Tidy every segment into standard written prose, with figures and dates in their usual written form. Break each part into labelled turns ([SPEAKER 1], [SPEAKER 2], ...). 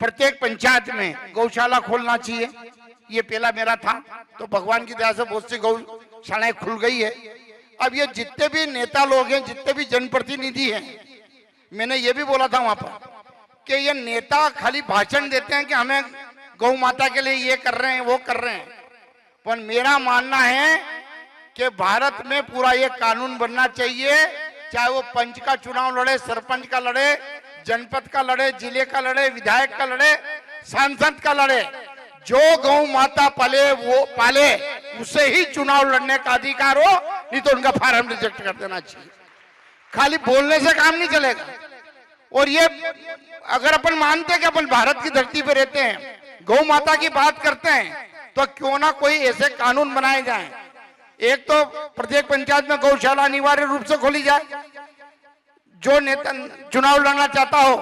[SPEAKER 1] प्रत्येक पंचायत में गौशाला खोलना चाहिए, ये पहला मेरा था। तो भगवान की दया से बहुत सी गौशालाएं खुल गई है। अब ये जितने भी नेता लोग हैं, जितने भी जनप्रतिनिधि हैं, मैंने ये भी बोला था वहां पर कि ये नेता खाली भाषण देते हैं कि हमें गौ माता के लिए ये कर रहे हैं, वो कर रहे हैं। पर मेरा मानना है कि भारत में पूरा ये कानून बनना चाहिए, चाहे वो पंच का चुनाव लड़े, सरपंच का लड़े, जनपद का लड़े, जिले का लड़े, विधायक का लड़े, सांसद का लड़े, जो गौ माता पाले उसे ही चुनाव लड़ने का अधिकार हो, नहीं तो उनका फार्म रिजेक्ट कर देना चाहिए। खाली बोलने से काम नहीं चलेगा। और ये अगर अपन मानते हैं कि अपन भारत की धरती पे रहते हैं, गौ माता की बात करते हैं, तो क्यों ना कोई ऐसे कानून बनाए जाएं। एक तो प्रत्येक पंचायत में गौशाला अनिवार्य रूप से खोली जाए। जो नेता चुनाव लड़ना चाहता हो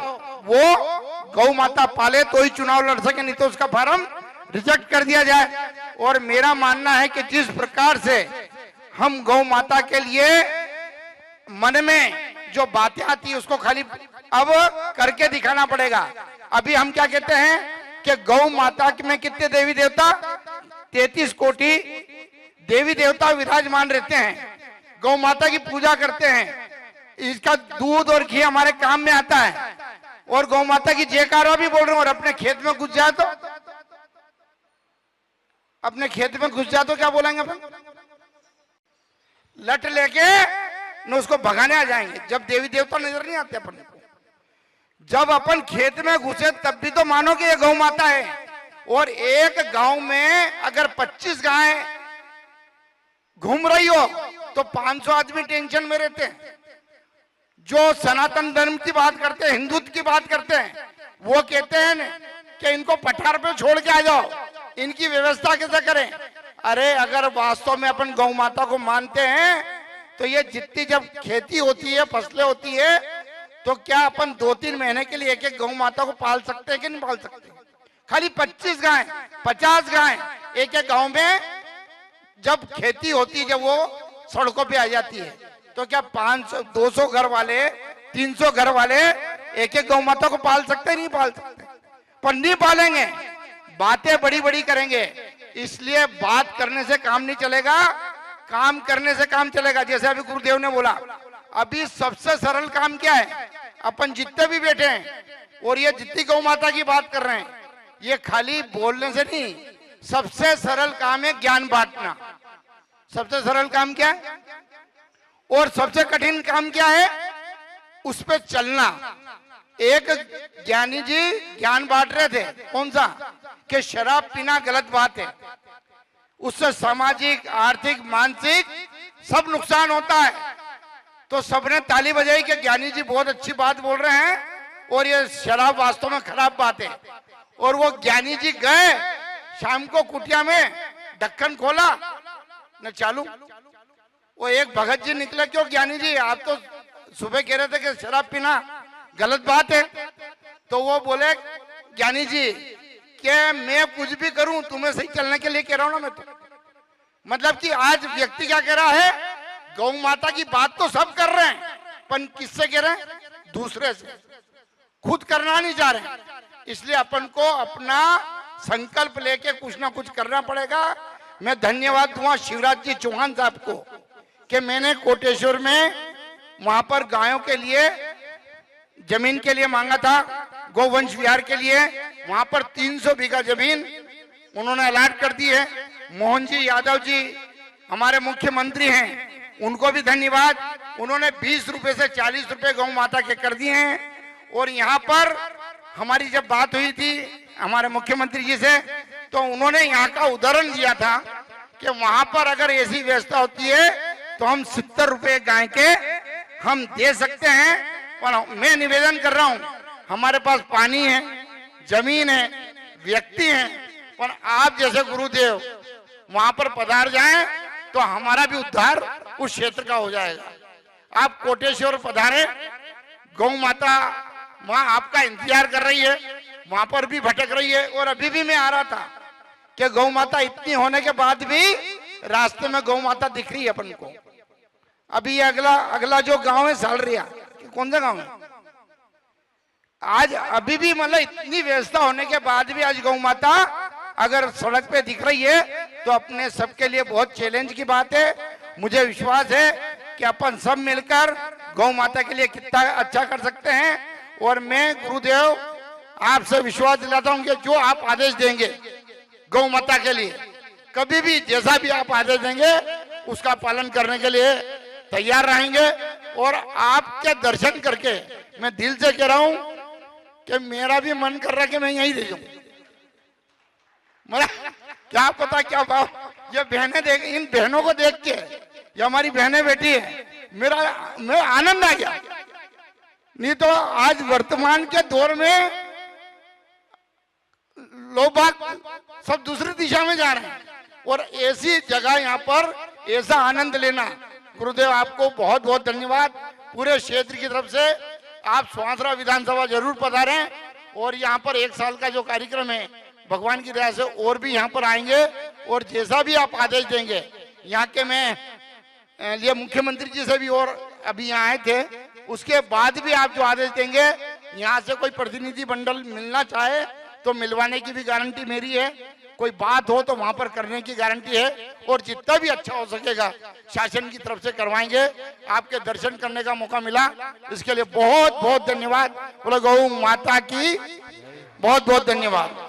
[SPEAKER 1] वो गौ माता पाले तो ही चुनाव लड़ सके, नहीं तो उसका फार्म रिजेक्ट कर दिया जाए। और मेरा मानना है कि जिस प्रकार से हम गौ माता के लिए मन में जो बातें आती है उसको खाली अब करके दिखाना पड़ेगा। अभी हम क्या कहते हैं कि गौ माता में कितने देवी देवता, 33 कोटि देवी देवता विराजमान रहते हैं, गौ माता की पूजा करते हैं। इसका दूध और घी हमारे काम में आता है। और गौ माता की जयकारा भी बोल रहे हैं। और अपने खेत में घुस जाए तो, अपने खेत में घुस जाए तो क्या बोलेंगे अपन? लट लेके न उसको भगाने आ जाएंगे। जब देवी देवता नजर नहीं आते अपन को, जब अपन खेत में घुसे तब भी तो मानो कि ये गौ माता है। और एक गांव में अगर 25 गायें घूम रही हो तो 500 आदमी टेंशन में रहते हैं। जो सनातन धर्म की बात करते हैं, हिंदुत्व की बात करते हैं, वो कहते हैं कि इनको पठार पे छोड़ के आ जाओ, इनकी व्यवस्था कैसे करें। अरे अगर वास्तव में अपन गौ माता को मानते हैं तो ये जितनी जब खेती होती है, फसलें होती है, तो क्या अपन 2-3 महीने के लिए एक एक गौ माता को पाल सकते हैं कि नहीं पाल सकते? खाली 25 गाय, 50 गाय एक एक गांव में जब खेती होती है, जब वो सड़कों पे आ जाती है, तो क्या 500 200 घर वाले, 300 घर वाले एक एक गौ माता को पाल सकते? नहीं पाल सकते। पर नहीं पालेंगे, बातें बड़ी बड़ी करेंगे। इसलिए बात करने से काम नहीं चलेगा, काम करने से काम चलेगा। जैसे अभी गुरुदेव ने बोला, अभी सबसे सरल काम क्या है? अपन जितने भी बैठे हैं और ये जितनी गौ माता की बात कर रहे हैं, ये खाली बोलने से नहीं, सबसे सरल काम है ज्ञान बांटना। सबसे सरल काम क्या है? और सबसे कठिन काम क्या है? उस पे चलना। एक ज्ञानी जी ज्ञान बांट रहे थे, कौन सा? कि शराब पीना गलत बात है, उससे सामाजिक, आर्थिक, मानसिक सब नुकसान होता है। तो सबने ताली बजाई कि ज्ञानी जी बहुत अच्छी बात बोल रहे हैं और ये शराब वास्तव में खराब बात है। और वो ज्ञानी जी गए शाम को कुटिया में, ढक्कन खोला न चालू। वो एक भगत जी निकले, क्यों ज्ञानी जी आप तो सुबह कह रहे थे कि शराब पीना गलत बात है। तो वो बोले, ज्ञानी जी कि मैं कुछ भी करूं तुम्हें सही चलने के लिए कह रहा हूं ना मैं तो। मतलब कि आज व्यक्ति क्या कह रहा है, गौ माता की बात तो सब कर रहे हैं, पर किससे कह रहे हैं? दूसरे से। खुद करना नहीं चाह रहे। इसलिए अपन को अपना संकल्प लेके कुछ ना कुछ करना पड़ेगा। मैं धन्यवाद दूंगा शिवराज जी चौहान साहब को कि मैंने कोटेश्वर में वहां पर गायों के लिए जमीन के लिए मांगा था, गोवंश विहार के लिए। वहां पर 300 बीघा जमीन उन्होंने अलॉट कर दी है। मोहन जी यादव जी हमारे मुख्यमंत्री हैं, उनको भी धन्यवाद। उन्होंने 20 रुपए से 40 रुपए गौ माता के कर दिए हैं। और यहाँ पर हमारी जब बात हुई थी हमारे मुख्यमंत्री जी से, तो उन्होंने यहाँ का उदाहरण दिया था कि वहां पर अगर ऐसी व्यवस्था होती है तो हम 70 रुपए गाय के हम दे सकते हैं। और मैं निवेदन कर रहा हूं, हमारे पास पानी है, जमीन है, व्यक्ति हैं, पर आप जैसे गुरुदेव वहां पर पधार जाएं तो हमारा भी उद्धार उस क्षेत्र का हो जाएगा। आप कोटेश्वर पधारे, गौ माता वहां आपका इंतजार कर रही है, वहां पर भी भटक रही है। और अभी भी मैं आ रहा था कि गौ माता इतनी होने के बाद भी रास्ते में गौ माता दिख रही है अपन को। अभी ये अगला जो गांव है सालरिया, कौन सा गांव है? आज अभी भी मतलब इतनी व्यवस्था होने के बाद भी आज गौ माता अगर सड़क पे दिख रही है तो अपने सबके लिए बहुत चैलेंज की बात है। मुझे विश्वास है कि अपन सब मिलकर गौ माता के लिए कितना अच्छा कर सकते हैं। और मैं गुरुदेव आपसे विश्वास दिलाता हूं कि जो आप आदेश देंगे गौ माता के लिए, कभी भी जैसा भी आप आदेश देंगे उसका पालन करने के लिए तैयार रहेंगे। और आपके दर्शन करके मैं दिल से कह रहा हूं कि मेरा भी मन कर रहा है कि मैं यहीं रह जाऊं। मतलब क्या पता क्या भाव, ये बहनें देख, इन बहनों को देख के, ये हमारी बहनें बैठी है, मेरा आनंद आ गया। नहीं तो आज वर्तमान के दौर में लोग बाग सब दूसरी दिशा में जा रहे हैं और ऐसी जगह यहाँ पर ऐसा आनंद लेना, गुरुदेव आपको बहुत बहुत धन्यवाद। पूरे क्षेत्र की तरफ से आप सुहासरा विधानसभा जरूर पधारें और यहाँ पर 1 साल का जो कार्यक्रम है भगवान की दया से और भी यहाँ पर आएंगे और जैसा भी आप आदेश देंगे। यहाँ के मैं लिए मुख्यमंत्री जी से भी और अभी यहाँ आए थे, उसके बाद भी आप जो आदेश देंगे, यहाँ से कोई प्रतिनिधि मंडल मिलना चाहे तो मिलवाने की भी गारंटी मेरी है। कोई बात हो तो वहां पर करने की गारंटी है और जितना भी अच्छा हो सकेगा शासन की तरफ से करवाएंगे। आपके दर्शन करने का मौका मिला इसके लिए बहुत बहुत धन्यवाद। बोलो गौ माता की बहुत बहुत धन्यवाद।